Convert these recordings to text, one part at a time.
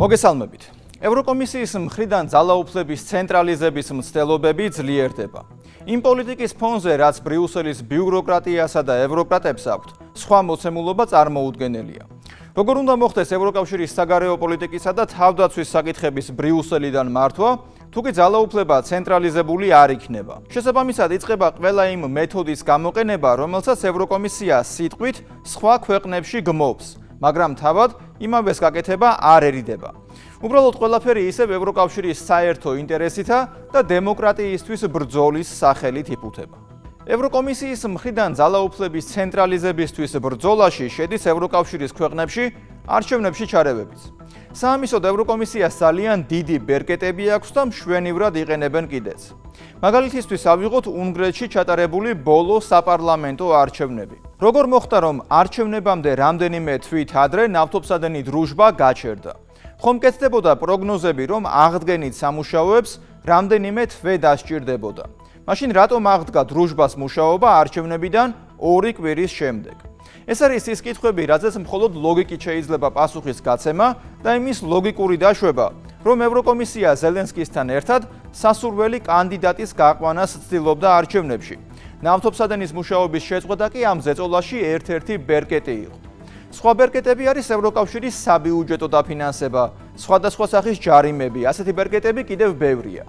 მოგესალმებით. ევროკომისიის მხრიდან ძალაუფლების ცენტრალიზების მცდელობები ძლიერდება. იმ პოლიტიკის ფონზე, რაც ბრიუსელის ბიუროკრატიასა და ევროკრატებს აქვთ, სხვა მოცემულობა წარმოუდგენელია. როგორ უნდა მოხდეს ევროკავშირის საგარეო პოლიტიკისა და თავდაცვის საკითხების ბრიუსელიდან მართვა, თუკი ძალაუფლება ცენტრალიზებული არ იქნება. შესაბამისად იწყება ყველა იმ მეთოდის გამოყენება, რომელსაც ევროკომისია სიტყვით სხვა ქვეყნებში გმობს, მაგრამ თავად იმავეს გაკეთება არერიდება. უბრალოდ ყველაფერი ისევ ევროკავშირის საერთო ინტერესითა და დემოკრატიისთვის ბრძოლის სახელით იფუთება. ევროკომისიის მხრიდან ძალაუფლების ცენტრალიზებისთვის ბრძოლაში შედის ევროკავშირის ქვეყნებში არჩევნებში ჩარევებიც. საამისოდ ევროკომისიას ძალიან დიდი ბერკეტები აქვს და მშვენივრად იყენებენ კიდეც. მაგალითისთვის ავიღოთ უნგრეთში ჩატარებული ბოლო საპარლამენტო არჩევნები. როგორ მოხდა, რომ არჩევნებამდე რამდენიმე თვით ადრე ნავთობსადენი დრუჟბა გაჩერდა? ხომ კეთდებოდა პროგნოზები, რომ აღდგენით სამუშაოებს რამდენიმე თვე დასჭირდებოდა. მაშინ რატომ აღდგა დრუჟბას მუშაობა არჩევნებიდან 2 კვირის შემდეგ? ეს არის ის კითხვები, რაზეც მხოლოდ ლოგიკით შეიძლება პასუხის გაცემა და იმის ლოგიკური დაშვება, რომ ევროკომისია ზელენსკისთან ერთად სასურველი კანდიდატის გაყვანას ცდილობდა არჩევნებში. ნავთობსადენის მუშაობის შეწყვეტა კი ამ ზეწოლაში ერთ-ერთი ბერკეტი იყო. სხვა ბერკეტები არის ევროკავშირის საბიუჯეტო დაფინანსება, სხვადასხვა სახის ჯარიმები, ასეთი ბერკეტები კიდევ ბევრია.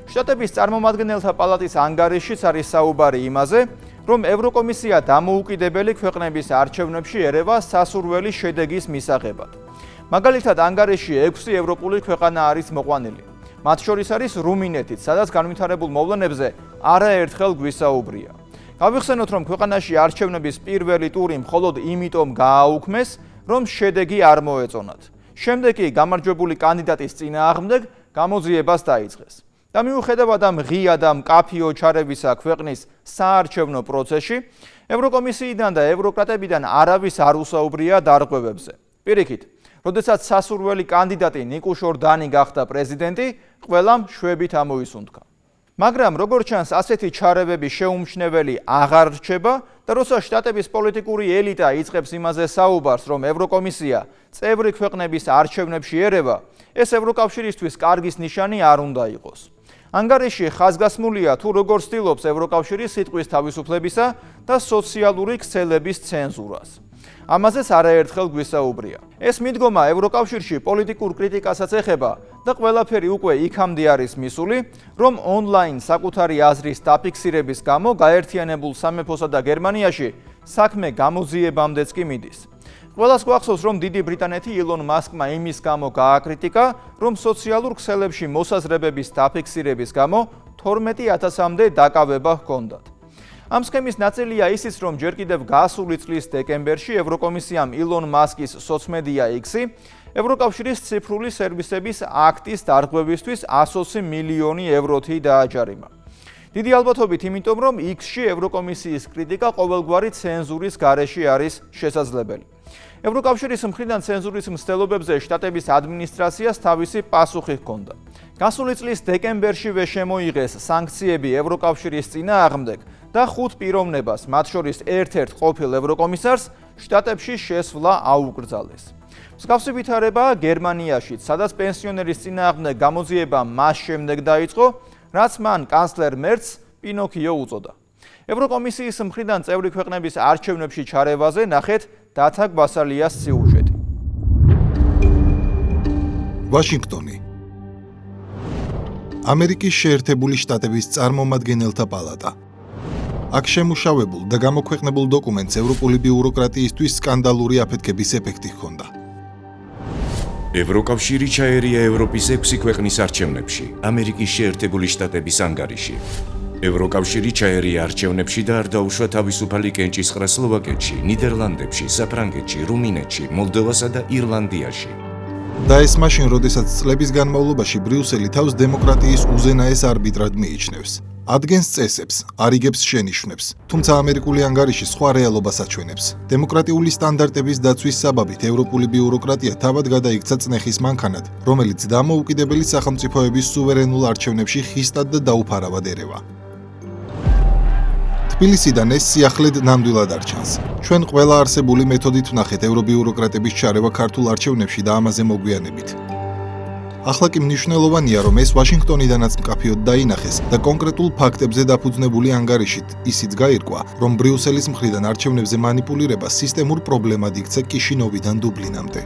შტატების წარმომადგენელთა პალატის ანგარიშიც არის საუბარი იმაზე, რომ ევროკომისია დამოუკიდებელი ქვეყნების არჩევნებში ერევა სასურველი შედეგის მისაღებად. მაგალითად, ანგარიში 6 ევროპული ქვეყანა არის მოყვანილი. მათ შორის არის რუმინეთიც, სადაც განვითარებულ მოვლენებზე არაერთხელ გვისაუბრია. გავიხსენოთ, რომ ქვეყანაში არჩევნების პირველი ტური მხოლოდ იმიტომ გააუქმეს, რომ შედეგი არ მოეწონათ. შემდეგ კი გამარჯვებული კანდიდატის წინააღმდეგ გამოძიებას დაიწყეს. და მიუხედავად ამ ღია და მკაფიო ჩარევისა ქვეყნის საარჩევნო პროცესში, ევროკომისიიდან და ევროკრატებიდან არავის არ უსაუბრია დარღვევებზე. პირიქით, როდესაც სასურველი კანდიდატი ნიკუშორ დანი გახდა პრეზიდენტი, ყველამ შვებით ამოისუნთქა. მაგრამ როგორც ჩანს, ასეთი ჩარევები შეუმჩნეველი აღარ რჩება და როცა შტატების პოლიტიკური ელიტა იწყებს იმაზე საუბარს, რომ ევროკომისია წევრი ქვეყნების არჩევნებში ერევა, ეს ევროკავშირისთვის კარგის ნიშანი არ უნდა იყოს. ანგარიში ხაზგასმულია თუ როგორ ცდილობს ევროკავშირი სიტყვის თავისუფლებისა და სოციალური ქსელების ცენზურას. ამაზეც არაერთხელ გვისაუბრია. ეს მიდგომა ევროკავშირში პოლიტიკურ კრიტიკასაც ეხება და ყველაფერი უკვე იქამდე არის მისული, რომ ონლაინ საკუთარი აზრის დაფიქსირების გამო გაერთიანებულ სამეფოსა და გერმანიაში საქმე გამოძიებამდეც კი მიდის. ყველას გვახსოვს, რომ დიდი ბრიტანეთი ილონ მასკმა იმის გამო გააკრიტიკა, რომ სოციალურ ქსელებში მოსაზრებების დაფიქსირების გამო 12,000-მდე დაკავება ჰქონდათ. ამ სქემის ნაწილია ისიც, რომ ჯერ კიდევ გასული წლის დეკემბერში ევროკომისიამ ილონ მასკის სოცმედია X-ი ევროკავშირის ციფრული სერვისების აქტის დარღვევისთვის 120 მილიონი ევროთი დააჯარიმა. დიდი ალბათობით იმიტომ, რომ X-ში ევროკომისიის კრიტიკა ყოველგვარი ცენზურის გარეშე არის შესაძლებელი. ევროკავშირის მხრიდან ცენზურის მცდელობებზე შტატების ადმინისტრაციას თავისი პასუხი ჰქონდა. გასული წლის დეკემბერშივე შემოიღეს სანქციები ევროკავშირის წინააღმდეგ და 5 პიროვნებას, მათ შორის ერთ-ერთ ყოფილ ევროკომისარს, შტატებში შესვლა აუკრძალეს. მსგავსი ვითარებაა გერმანიაშიც, სადაც პენსიონერის წინააღმდეგ გამოძიება მას შემდეგ დაიწყო, რაც მან კანცლერ მერცს პინოქიო უწოდა. ევროკომისიის მხრიდან წევრი ქვეყნების არჩევნებში ჩარევაზე ნახეთ დათა გვასალიას სიუჟეტი. ვაშინგტონი. ამერიკის შეერთებული შტატების წარმომადგენელთა პალატა. აქ შემუშავებულ და გამოქვეყნებულ დოკუმენტს ევროპული ბიუროკრატიისთვის სკანდალური აფეთქების ეფექტი ჰქონდა. ევროკავშირი ჩაერია ევროპის 6 ქვეყნის არჩევნებში, ამერიკის შეერთებული შტატების ანგარიში. ევროკავშირი ჩაერია არჩევნებში და არ დაუშვა თავისუფალი კენჭისყრა სლოვაკეთში, ნიდერლანდებში, საფრანგეთში, რუმინეთში, მოლდოვასა და ირლანდიაში. და ეს მაშინ, როდესაც წლების განმავლობაში ბრიუსელი თავს დემოკრატიის უზენაეს არბიტრად მიიჩნევს. ადგენს წესებს, არიგებს შენიშვნებს, თუმცა ამერიკული ანგარიში სხვა რეალობას აჩვენებს. დემოკრატიული სტანდარტების დაცვის საბაბით ევროპული ბიუროკრატია თავად გადაიქცა წნეხის მანქანად, რომელიც დამოუკიდებელი სახელმწიფოების სუვერენულ არჩევნებში ხისტად და დაუფარავად ერევა. თბილისიდან ეს სიახლედ ნამდვილად არ ჩანს. ჩვენ ყველა არსებული მეთოდით ვნახეთ ევრობიუროკრატების ჩარევა ქართულ არჩევნებში და ამაზე მოგვიანებით. ახლა კი მნიშვნელოვანია, რომ ეს ვაშინგტონიდანაც მკაფიოდ დაინახეს და კონკრეტულ ფაქტებზე დაფუძნებული ანგარიშით ისიც გაირკვა, რომ ბრიუსელის მხრიდან არჩევნებზე манипулირება სისტემურ პრობლემად იქცა კიშინოვიდან დუბლინამდე.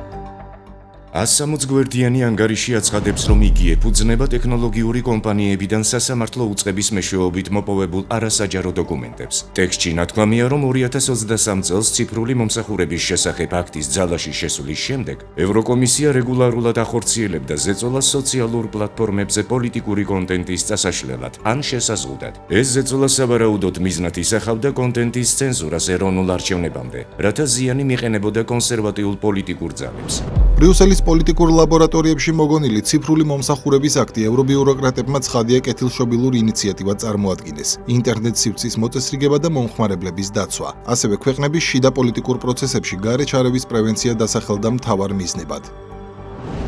160 გვერდიანი ანგარიში აცხადებს, რომ იგი ეფუძნება ტექნოლოგიური კომპანიებიდან სასამართლო უწყების მეშვეობით მოპოვებულ არასაჯარო დოკუმენტებს. ტექსტში ნათქვამია, რომ 2023 წელს ციფრული მომსახურების შესახებ აქტის ძალაში შესulis შემდეგ, ევროკომისია რეგულარულად ახორციელებდა ზეწოლას სოციალურ პლატფორმებზე პოლიტიკური კონტენტის წასაშლელად ან შესაზღუდად. ეს ზეწოლა სავარაუდოდ მიზნად ისახავდა კონტენტის ცენზურას ეროვნულ არჩევნებამდე, რათა ზიანი მიყენებოდა კონსერვატიულ პოლიტიკურ ძალებს. ბრიუსელის პოლიტიკურ ლაბორატორიებში მოგონილი ციფრული მომსახურების აქტი ევრობიუროკრატებმა ცხადია კეთილშობილურ ინიციატივად წარმოადგინეს. ინტერნეტ სივრცის მოწესრიგება და მომხმარებლების დაცვა. ასევე ქვეყნების შიდა პოლიტიკურ პროცესებში გარე ჩარევის პრევენცია დასახელდა მთავარ მიზნებად.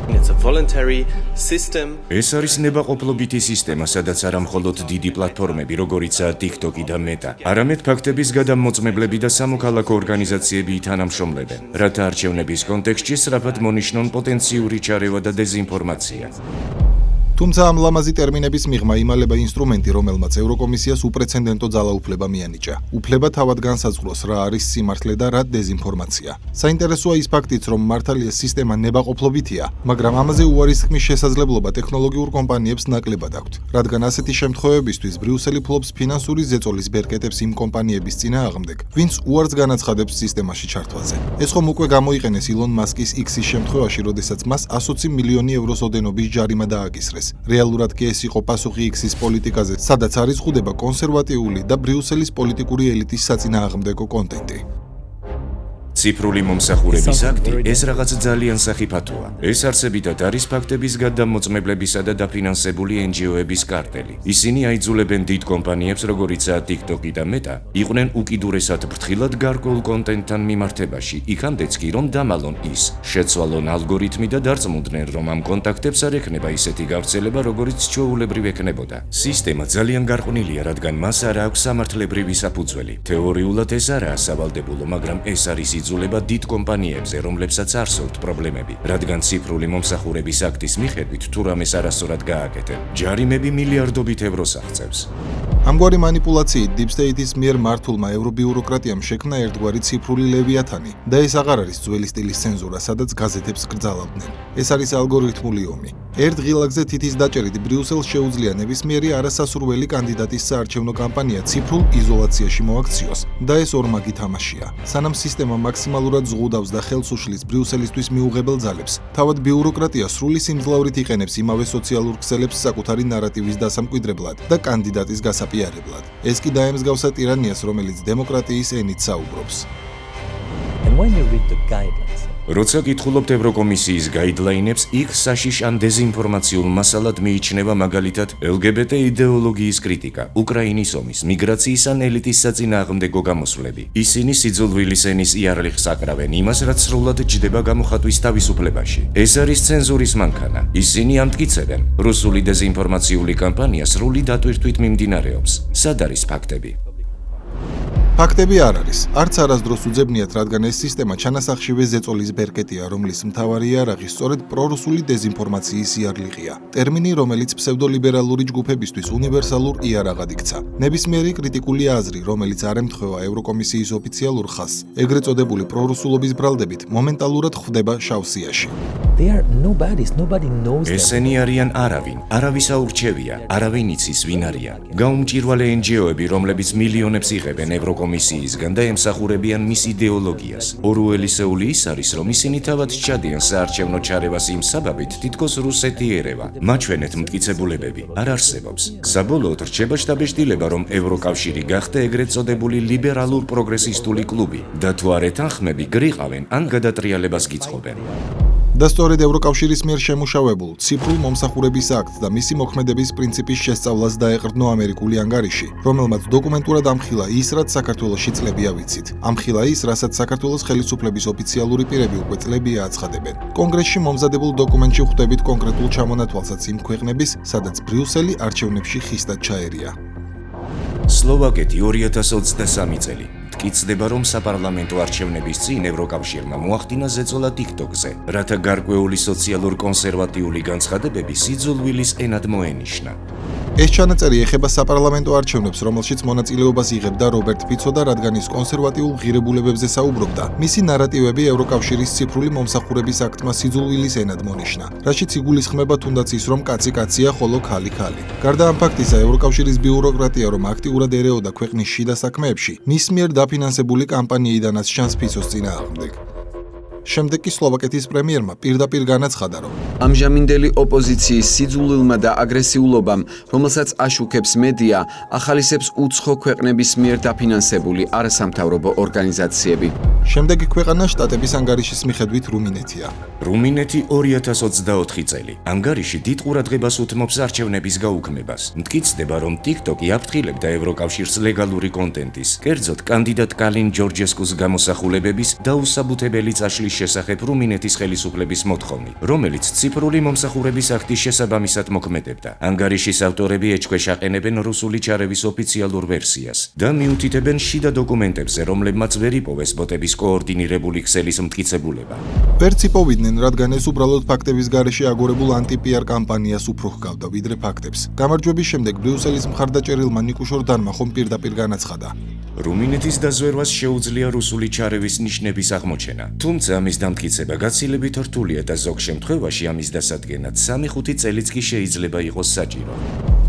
It's a voluntary system. ეს არის ნებაყოფლობითი სისტემა, სადაც არა მხოლოდ დიდი პლატფორმები, როგორიცაა TikTok და Meta, არამედ ფაქტების გადამოწმებლები და სამოქალაქო ორგანიზაციები ითანამშრომლებენ, რათა არჩევნების კონტექსტში სწრაფად მონიშნონ პოტენციური ჩარევა და დეზინფორმაცია. თუმცა ამ ლამაზი ტერმინების მიღმა იმალება ინსტრუმენტი, რომელმაც ევროკომისიას უპრეცედენტო ძალაუფლება მიანიჭა. უფლება თავად განსაზღვროს, რა არის სიმართლე და რა დეზინფორმაცია. საინტერესოა ის ფაქტიც, რომ მართალია სისტემა ნებაყოფლობითია, მაგრამ ამაზე უარის თქმის შესაძლებლობა ტექნოლოგიურ კომპანიებს ნაკლებად აქვთ, რადგან ასეთი შემთხვევებისთვის ბრიუსელი ფლობს ფინანსური ზეწოლის ბერკეტებს იმ კომპანიების წინააღმდეგ, ვინც უარს განაცხადებს სისტემაში ჩართვაზე. ეს ხომ უკვე გამოიყენეს ილონ მასკის X-ის შემთხვევაში, როდესაც მას 120 მილიონი ევროს ოდენობის ჯარიმა დააკისრეს. რეალურად კი ეს იყო პასუხი X-ის პოლიტიკაზე, სადაც არის ხუდება კონსერვატიული და ბრიუსელის პოლიტიკური ელიტის საწინააღმდეგო კონტენტი. ციფრული მომსახურების აქტი ეს რაღაც ძალიან სახიფათოა. ეს არსებითად არის ფაქტების გადამოწმებლებისა და დაფინანსებული NGO-ების კარტელი. ისინი აიძულებენ დიდ კომპანიებს, როგორიცაა TikTok და Meta, იყვნენ უკიდურესად ფრთხილად გარკვეულ კონტენტთან მიმართებაში, იქამდეც კი რომ დამალონ ის, შეცვალონ ალგორითმი და დარწმუნდნენ, რომ ამ კონტაქტებს არ ექნება ისეთი გავრცელება, როგორიც ჩვეულებრივ ექნებოდა. სისტემა ძალიან გარყვნილია, რადგან მას არ აქვს სამართლებრივი საფუძველი. თეორიულად ეს არაა სავალდებულო, მაგრამ ეს არის იძულება დიდ კომპანიებზე, რომლებსაც არ სურთ პრობლემები, რადგან ციფრული მომსახურების აქტის მიხედვით თუ რამეს არასწორად გააკეთენ, ჯარიმები მილიარდობით ევროს აღწევს. ამგვარი манипуляციით Deep State-ის მიერ მართულმა ევრობიუროკრატიამ შექმნა ერთგვარი ციფრული ლევიათანი და ეს აღარ არის ძველი სტილის ცენზურა, სადაც გაზეთებს გრძალავდნენ. ეს არის ალგორითმული ომი. ერთ ღილაკზე თითის დაჭერით ბრიუსელს შეუძლია ნებისმიერი არასასურველი კანდიდატის საარჩევნო კამპანია ციფრულ იზოლაციაში მოაქციოს და ეს ორმაგი თამაშია. სანამ სისტემა მაქსიმალურად ზღუდავს და ხელს უშლის ბრიუსელისთვის მიუღებელ ძალებს, თავად ბიუროკრატია სრული სიმძლავრით იყენებს იმავე სოციალურ ქსელებს საკუთარი ნარატივის დასამკვიდრებლად და კანდიდატის გასაპიარებლად. ეს კი დაემსგავსა ტირანიას, რომელიც დემოკრატიის ენით საუბრობს. And when you read the guidelines, როცა კითხულობთ ევროკომისიის გაიდლაინებს, იქ საშიშ ან დეზინფორმაციულ მასალად მიიჩნევა მაგალითად LGBT იდეოლოგიის კრიტიკა, უკრაინის ომის, მიგრაციის ან ელიტის საწინააღმდეგო გამოსვლები. ისინი სიძულვილის ენის იარლიხს აკრავენ იმას, რაც სრულად ჯდება გამოხატვის თავისუფლებაში. ეს არის ცენზურის მანქანა. ისინი ამტკიცებენ, რუსული დეზინფორმაციული კამპანია სრული დატვირთვით მიმდინარეობს. სად არის ფაქტები? ფაქტები არ არის. არც არასდროს უძებნიათ, რადგან ეს სისტემა ჩანასახშივე ზეწოლის ბერკეტია, რომლის მთავარი იარაღი სწორედ პრორუსული დეზინფორმაციის იარლიღია. ტერმინი, რომელიც ფსევდოლიბერალური ჯგუფებისთვის უნივერსალურ იარაღად იქცა. ნებისმიერი კრიტიკული აზრი, რომელიც არ ემთხვევა ევროკომისიის ოფიციალურ ხაზს, ეგრეთ წოდებული პრორუსულობის ბრალდებით, მომენტალურად ხვდება შავ სიაში. they are nobodies, nobody knows them. ესენი არიან არავინ, არავის აურჩევია, არავინ იცის ვინ არიან. გაუმჭირვალე NGO-ები, რომლებიც მილიონებს იღებენ ევროკომისიისგან და ემსახურებიან მის იდეოლოგიას. ორუელისეული ის არის, რომ ისინი თავად სჩადიან საარჩევნო ჩარევას იმ საბაბით, თითქოს რუსეთი ერევა. მაჩვენეთ მტკიცებულებები არ არსებობს. საბოლოოდ რჩება შთაბეჭდილება, რომ ევროკავშირი გახდა ეგრეთ წოდებული ლიბერალურ პროგრესისტული კლუბი და თუ არ ეთანხმები, გრიყავენ ან გადატრიალებას გიწყობენ. და სწორედ ევროკავშირის მიერ შემუშავებულ ციფრულ მომსახურების აქტს და მისი მოქმედების პრინციპის შესწავლას დაეყრდნო ამერიკული ანგარიში, რომელმაც დოკუმენტურად ამხილა ის, რაც საქართველოში წლებია ვიცით. ამხილა ის, რასაც საქართველოს ხელისუფლების ოფიციალური პირები უკვე წლებია აცხადებენ. კონგრესში მომზადებულ დოკუმენტში ხვდებით კონკრეტულ ჩამონათვალსაც იმ ქვეყნების, სადაც ბრიუსელი არჩევნებში ხისტად ჩაერია. სლოვაკეთი 2023 წელი. მტკიცდება, რომ საპარლამენტო არჩევნების წინ ევროკავშირმა მოახდინა ზეწოლა TikTok-ზე, რათა გარკვეული სოციალურ-კონსერვატიული განცხადებები სიძულვილის ენად მოენიშნა. ეს ჩანაწერი ეხება საპარლამენტო არჩევნებს, რომელშიც მონაწილეობას იღებდა რობერტ ფიცო და რადგან ის კონსერვატიულ ღირებულებებზე საუბრობდა, მისი ნარატივები ევროკავშირის ციფრული მომსახურების აქტმა სიძულვილის ენად მონიშნა, რაშიც იგულისხმება თუნდაც ის, რომ კაცი კაცია, ხოლო ქალი ქალი. გარდა ამ ფაქტისა, ევროკავშირის ბიუროკრატია, რომ აქტიურად ერეოდა ქვეყნის შიდა საქმეებში, მის მიერ დაფინანსებული კამპანიიდანაც ჩანს ფიცოს წინააღმდეგ. შემდეგ კი სლოვაკეთის პრემიერმა პირდაპირ განაცხადა, რომ ამჟამინდელი ოპოზიციის სიძულვილმა და აგრესიულობამ, რომელსაც აშუქებს მედია, ახალისებს უცხო ქვეყნების მიერ დაფინანსებული არასამთავრობო ორგანიზაციები. შემდეგი ქვეყანა შტატების ანგარიშის მიხედვით რუმინეთია. რუმინეთი 2024 წელი. ანგარიში დიდ ყურადღებას უთმობს არჩევნების გაუქმებას. მტკიცდება, რომ TikTok-ი აფრთხილებდა ევროკავშირს ლეგალური კონტენტის, კერძოდ კანდიდატ კალინ ჯორჯესკუს გამოსახულებების დაუსაბუთებელი წაშლის შესახებ რუმინეთის ხელისუფლების მოთხოვნი, რომელიც ციფრული მომსახურების აქტის შესაბამისად მოქმედებდა. ანგარიშის ავტორები ეჭქვეშ აყენებენ რუსული ჩარევის ოფიციალურ ვერსიას და მიუთითებენ შიდა დოკუმენტებზე, რომლებმაც ვერ იპოვეს ბოტების კოორდინირებული ქსელის მტკიცებულება. ვერც იპოვიდნენ, რადგან ეს უბრალოდ ფაქტების გარეშე აგორებულ ანტი-PR კამპანიას უფრო ჰგავდა, ვიდრე ფაქტებს. გამარჯვების შემდეგ ბრიუსელის მხარდაჭერილმა ნიკო შორდანმა ხომ პირდაპირ განაცხადა. რუმინეთის დაზვერვას შეუძლია რუსული ჩარევის ნიშნების აღმოჩენა. თუმცა ამის დამტკიცება გაცილებით რთულია და ზოგ შემთხვევაში ამის დასადგენად 3-5 წელიც კი შეიძლება იყოს საჭირო.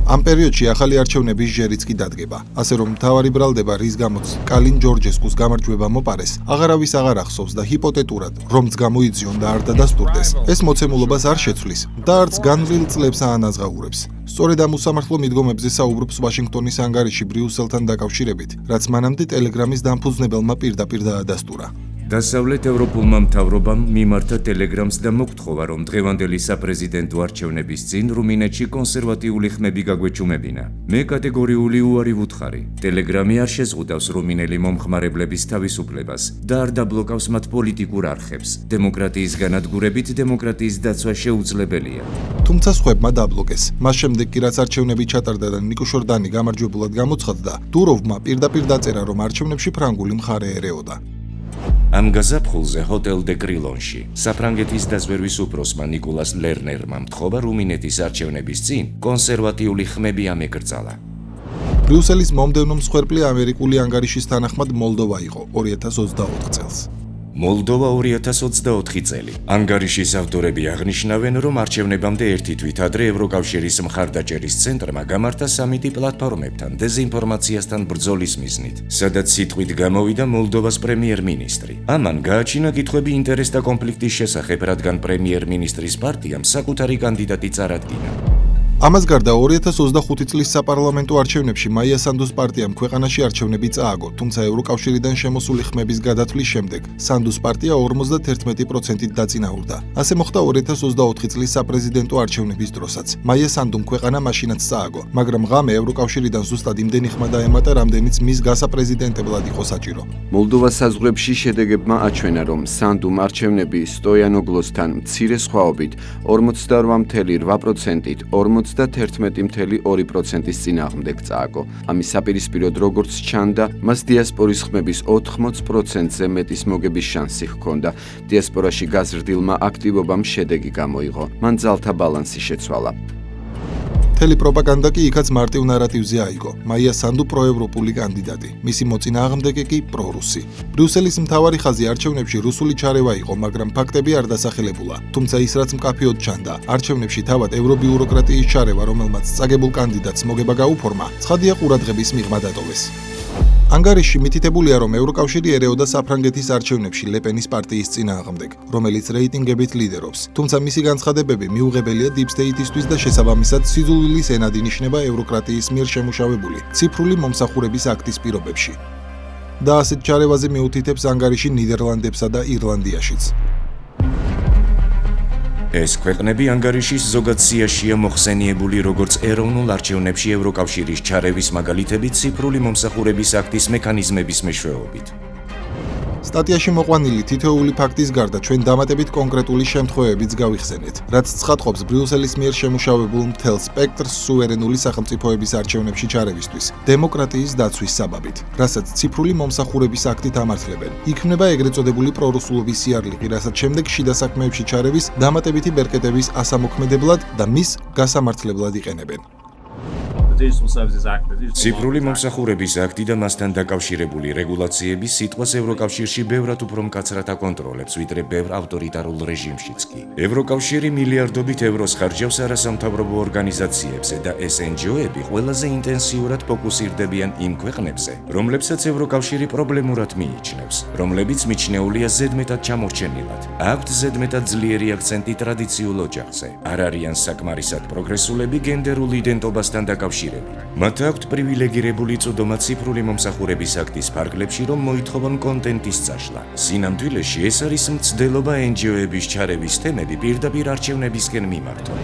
ამ პერიოდში ახალი არჩევნების ჟერიც კი დადგება, ასე რომ მთავარი ბრალდება, რის გამოც კალინ ჯორჯესკუს გამარჯვება მოპარეს, აღარავის აღარ ახსოვს და ჰიპოთეტურად, რომც გამოიძიონ და არ დადასტურდეს, ეს მოცემულობას არ შეცვლის და არც განვლილ წლებს აანაზღაურებს. სწორედ ამ უსამართლო მიდგომებზე საუბრობს ვაშინგტონის ანგარიში ბრიუსელთან დაკავშირებით, რაც მანამდე ტელეგრამის დამფუძნებელმა პირდაპირ დაადასტურა. დასავლეთ ევროპულმა მთავრობამ მიმართა ტელეგრამს და მოგთხოვა, რომ დღევანდელი საპრეზიდენტო არჩევნების წინ რუმინეთში კონსერვატიული ხმები გაგვეჩუმებინა. მე კატეგორიული უარი ვუთხარი. ტელეგრამი არ შეზღუდავს რუმინელი მომხმარებლების თავისუფლებას და არ დაბლოკავს მათ პოლიტიკურ არხებს. დემოკრატიის განადგურებით დემოკრატიის დაცვა შეუძლებელია. თუმცა სხვებმა დაბლოკეს. მას შემდეგ კი რაც არჩევნები ჩატარდა და ნიკო შორდანი გამარჯვებულად გამოცხადდა, დუროვმა პირდაპირ დაწერა, რომ არჩევნებში ფრანგული მხარე ერეოდა. ამ გაზაფხულზე ჰოტელ დე კრილონში საფრანგეთის დაზვერვის უფროსმა ნიკოლას ლერნერმა მთხოვა რუმინეთის არჩევნების წინ კონსერვატიული ხმები ამეკრძალა. ბრიუსელის მომდევნო მსხვერპლი ამერიკული ანგარიშის თანახმად მოლდოვა იყო 2024 წელს. მოლდოვა 2024 წელი. ანგარიშის ავტორები აღნიშნავენ, რომ არჩევნებამდე ერთი თვით ადრე ევროკავშირის მხარდაჭერის ცენტრმა გამართა სამიტი პლატფორმებთან დეზინფორმაციასთან ბრძოლის მიზნით, სადაც სიტყვით გამოვიდა მოლდოვას პრემიერ-მინისტრი. ამან გააჩინა კითხვები ინტერესთა კონფლიქტის შესახებ, რადგან პრემიერ-მინისტრის პარტიამ საკუთარი კანდიდატი წარადგინა. ამას გარდა 2025 წლის საპარლამენტო არჩევნებში მაია სანდუს პარტიამ ქვეყანაში არჩევნები წააგო, თუმცა ევროკავშირიდან შემოსული ხმების გადათვლის შემდეგ სანდუს პარტია 51%-ით დაწინაურდა. ასე მოხდა 2024 წლის საპრეზიდენტო არჩევნების დროსაც. მაია სანდუმ ქვეყანა მაშინაც წააგო, მაგრამ ღამე ევროკავშირიდან ზუსტად იმდენი ხმა დაემატა, რამდენიც მის გასაპრეზიდენტებლად იყო საჭირო. მოლდოვას საზღვრებში შედეგებმა აჩვენა, რომ სანდუმ არჩევნები სტოიანოგლოსთან მცირე სხვაობით 48.8%-ით 51.2%-ის წინააღმდეგ წააგო. ამის საპირისპიროდ როგორც ჩანდა, მას დიასპორის ხმების 80%-ზე მეტის მოგების შანსი ჰქონდა. დიასპორაში გაზრდილმა აქტივობამ შედეგი გამოიღო. მან ძალთა ბალანსი შეცვალა. მთელი პროპაგანდა კი იქაც მარტივ ნარატივზე აიგო. მაია სანდუ პროევროპული კანდიდატი, მისი მოწინააღმდეგე კი პრორუსი. ბრიუსელის მთავარი ხაზი არჩევნებში რუსული ჩარევა იყო, მაგრამ ფაქტები არ დასახელებულა. თუმცა ის რაც მკაფიოდ ჩანდა, არჩევნებში თავად ევრობიუროკრატიის ჩარევა, რომელმაც წაგებულ კანდიდატს მოგება გაუფორმა, ცხადია ყურადღების მიღმა დატოვეს. ანგარიში მითითებულია, რომ ევროკავშირი ერეოდა საფრანგეთის არჩევნებში ლეპენის პარტიის წინააღმდეგ, რომელიც რეიტინგებით ლიდერობს. თუმცა მისი განცხადებები მიუღებელია დიპ სტეიტისთვის და შესაბამისად სიძულვილის ენად ინიშნება ევროკრატიის მიერ შემუშავებული ციფრული მომსახურების აქტის პირობებში. და ასეთ ჩარევაზე მიუთითებს ანგარიში ნიდერლანდებსა და ირლანდიაშიც. ეს ქვეყნები ანგარიშის ზოგად სიაშია მოხსენიებული როგორც ეროვნულ არჩევნებში ევროკავშირის ჩარევის მაგალითები ციფრული მომსახურების აქტის მექანიზმების მეშვეობით. სტატიაში მოყვანილი თითოეული ფაქტის გარდა ჩვენ დამატებით კონკრეტული შემთხვევებიც გავიხსენეთ, რაც ცხადყოფს ბრიუსელის მიერ შემუშავებულ მთელ სპექტრს სუვერენული სახელმწიფოების არჩევნებში ჩარევისთვის, დემოკრატიის დაცვის საბაბით, რასაც ციფრული მომსახურების აქტით ამართლებენ. იქმნება ეგრეთ წოდებული პრორუსულობის იარლიყი, რასაც შემდეგ შიდა საქმეებში ჩარევის დამატებითი ბერკეტების ასამოქმედებლად და მის გასამართლებლად იყენებენ. ციფრული მომსახურების აქტი და მასთან დაკავშირებული რეგულაციები სიტყვას ევროკავშირში ბევრად უფრო მკაცრად აკონტროლებს, ვიდრე ბევრ ავტორიტარულ რეჟიმშიც კი. ევროკავშირი მილიარდობით ევროს ხარჯავს არასამთავრობო ორგანიზაციებზე და ეს NGO-ები ყველაზე ინტენსიურად ფოკუსირდებიან იმ ქვეყნებზე, რომლებსაც ევროკავშირი პრობლემურად მიიჩნევს, რომლებიც მიჩნეულია ზედმეტად ჩამორჩენილად. აქვთ ზედმეტად ძლიერი აქცენტი ტრადიციულ ოჯახზე. არ არიან საკმარისად პროგრესულები გენდერულ იდენტობასთან დაკავშირებით. მათ აქვთ პრივილეგირებული წოდომა ციფრული მომსახურების აქტის ფარგლებში, რომ მოითხოვონ კონტენტის წაშლა. სინამდვილეში ეს არის მცდელობა NGO-ების ჩარევის თემები პირდაპირ არჩევნებისკენ მიმართონ.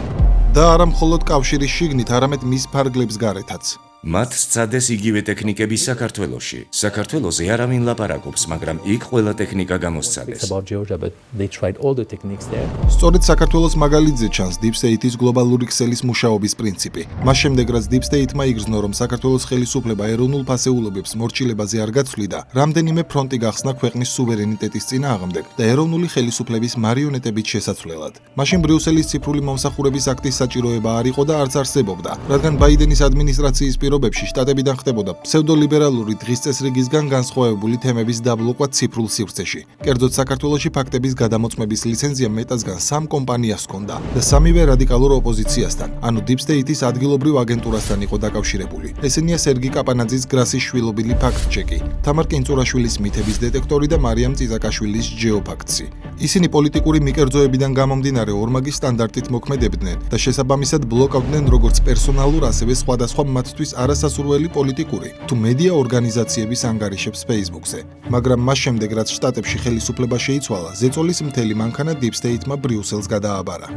და არა მხოლოდ კავშირის შიგნით, არამედ მის ფარგლებს გარეთაც. მათ სცადეს იგივე ტექნიკები საქართველოში. საქართველოზე არავინ ლაპარაკობს, მაგრამ იქ ყველა ტექნიკა გამოსცადეს. It's about Georgia, but they tried all the techniques there. სწორედ საქართველოს მაგალითზე ჩანს Deep State-ის გლობალური ქსელის მუშაობის პრინციპი. მას შემდეგ, რაც Deep State-მა იგრძნო, რომ საქართველოს ხელისუფლება ეროვნულ ფასეულობებს მორჩილებაზე არ გაცვლიდა, რამდენიმე ფრონტი გახსნა ქვეყნის სუვერენიტეტის წინააღმდეგ და ეროვნული ხელისუფლების მარიონეტებით შესაცვლელად. მაშინ ბრიუსელის ციფრული მომსახურების აქტის საჭიროება არ იყო და არც არსებობდა, რადგან ბაიდენის ადმინისტრაციის პირობებში შტატებიდან ხდებოდა ფსევდოლიბერალური დღის წესრიგისგან განსხვავებული თემების დაბლოკვა ციფრულ სივრცეში. კერძოდ საქართველოში ფაქტების გადამოწმების ლიცენზია მეტასგან 3 კომპანიას ჰქონდა და სამივე რადიკალურ ოპოზიციასთან, ანუ Deep State-ის ადგილობრივ აგენტურასთან იყო დაკავშირებული. ესენია სერგი კაპანაძის გრასის შვილობილი ფაქტ-ჩეკი, თამარ კინწურაშვილის მითების დეტექტორი და მარიამ წიზაკაშვილის ჯეოფაქტსი. ისინი პოლიტიკური მიკერძოებიდან გამომდინარე ორმაგი სტანდარტით მოქმედებდნენ და შესაბამისად ბლოკავდნენ როგორც პერსონალურ, ასევე სხვადასხვა მათთვის არასასურველი პოლიტიკური თუ მედია ორგანიზაციების ანგარიშებს Facebook-ზე. მაგრამ მას შემდეგ, რაც შტატებში ხელისუფლება შეიცვალა, ზეწოლის მთელი მანქანა Deep State-მა ბრიუსელს გადააბარა.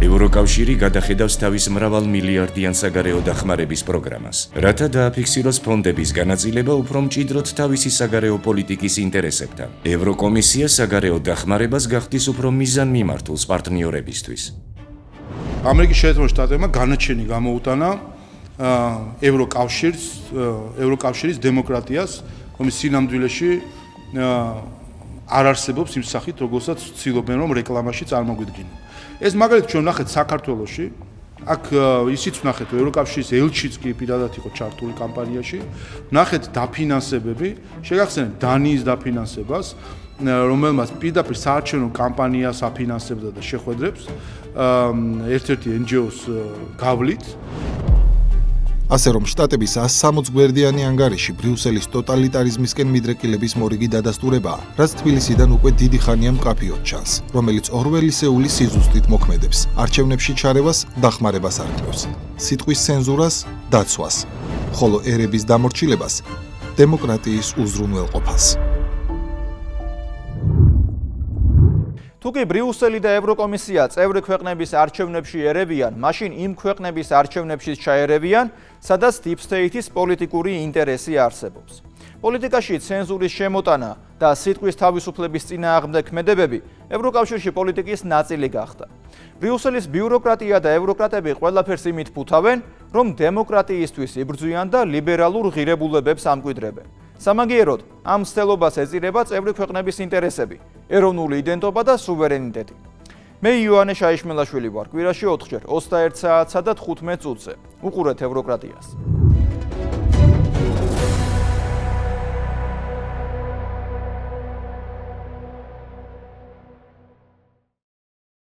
ევროკავშირი გადახედავს თავის მრავალ მილიარდიან საგარეო დახმარების პროგრამას, რათა დააფიქსიროს ფონდების განაწილება უფრო მჭიდროდ თავისი საგარეო პოლიტიკის ინტერესებთან. ევროკომისია საგარეო დახმარებას გახდის უფრო მიზანმიმართულს პარტნიორებისთვის. ამერიკის შეერთებულ შტატებმა განაჩენი გამოუტანა ევროკავშირის დემოკრატიას, რომლის სინამდვილეში არ არსებობს იმ სახით, როგორცაც ცდილობენ რომ რეკლამაში წარმოგვიდგინონ. ეს მაგალითად ჩვენ ვნახეთ საქართველოში, აქ ისიც ვნახეთ, რომ ევროკავშირის ელჩიც კი პირადად იყო ჩართული კამპანიაში, ვნახეთ დაფინანსებები, შეგახსენებთ დანიის დაფინანსებას, რომელმაც პირდაპირ საარჩევნო კამპანიას აფინანსებდა და შეხვედრებს ერთ-ერთი NGO-ს გავლით. ასე რომ შტატების 160 გვერდიანი ანგარიში ბრიუსელის ტოტალიტარიზმისკენ მიდრეკილების მორიგი დადასტურებაა, რაც თბილისიდან უკვე დიდი ხანია მკაფიოდ ჩანს, რომელიც ორველისეული სიზუსტით მოქმედებს, არჩევნებში ჩარევას, დახმარებას არქმევს, სიტყვის ცენზურას, დაცვას, ხოლო ერების დამორჩილებას, დემოკრატიის უზრუნველყოფას. თუკი ბრიუსელი და ევროკომისია წევრი ქვეყნების არჩევნებში ერევიან, მაშინ იმ ქვეყნების არჩევნებშიც ჩაერევიან, სადაც Deep State-ის პოლიტიკური ინტერესი არსებობს. პოლიტიკაში ცენზურის შემოტანა და სიტყვის თავისუფლების წინააღმდეგ ქმედებები ევროკავშირში პოლიტიკის ნაწილი გახდა. ბრიუსელის ბიუროკრატია და ევროკრატები ყველაფერს იმით ფუთავენ, რომ დემოკრატიისთვის იბრძვიან და ლიბერალურ ღირებულებებს ამკვიდრებენ. სამაგიეროდ, ამ მცდელობას ეწირება წევრი ქვეყნების ინტერესები, ეროვნული იდენტობა და სუვერენიტეტი. მე იოანე შაიშმელაშვილი ვარ, კვირაში 4 ჯერ 21 საათსა და 15 წუთზე. უყურეთ ევროკრატიას.